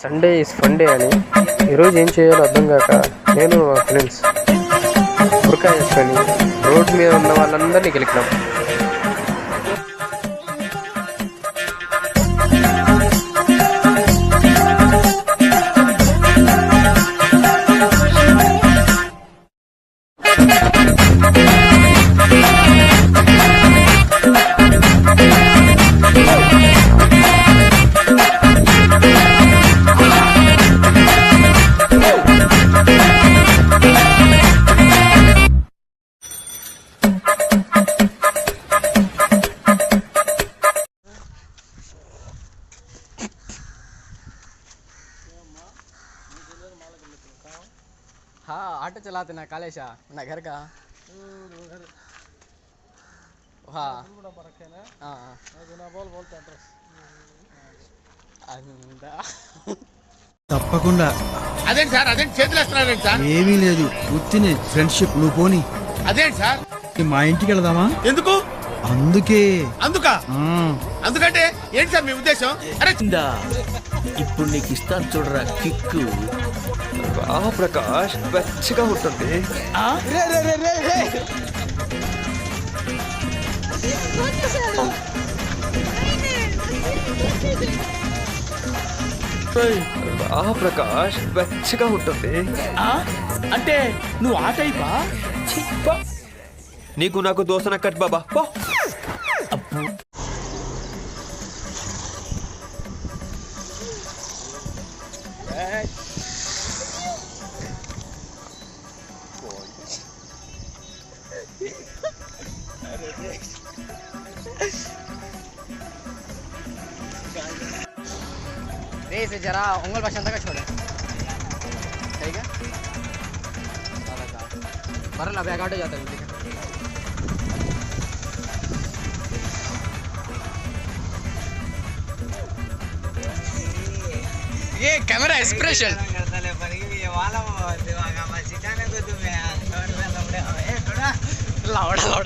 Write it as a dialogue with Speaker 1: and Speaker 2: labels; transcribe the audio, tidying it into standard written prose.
Speaker 1: Sunday is funday అని ఈరోజు ఏం చేయాలో అర్థం కాక నేను మా ఫ్రెండ్స్ బురకా వేసుకొని రోడ్డు మీద ఉన్న వాళ్ళందరినీ గెలికినాం.
Speaker 2: हाँ ऑटो चलाते ना कालेशा ना घर का हाँ
Speaker 3: తప్పకుండా
Speaker 4: అదేంటి సార్ అదేంటి చేతులు వేస్తున్నారండి సార్
Speaker 3: ఏమీ లేదు ఉత్తినే ఫ్రెండ్షిప్ నువ్వు పోని
Speaker 4: అదేంటి సార్
Speaker 3: మా ఇంటికి వెళదామా
Speaker 4: ఎందుకు
Speaker 3: అందుకే
Speaker 4: అందుకంటే ఏంటి సార్ మీ ఉద్దేశం అరే
Speaker 5: ఇప్పుడు నీకు ఇస్తాను చూడరా కిక్కు
Speaker 6: ప్రకాష్ వెచ్చగా ఉంటుంది. ప్రకాష్ వెచ్చగా ఉంటుంది.
Speaker 5: అంటే నువ్వు ఆ టైపా?
Speaker 6: నీకు నాకు దోసన కట్ బాబా.
Speaker 2: रे से जरा उंगल बस अंदर का छोड़े सही क्या बरल अभी आगे जाता है ये कैमरा एक्सप्रेशन लावड़ा लावड़ा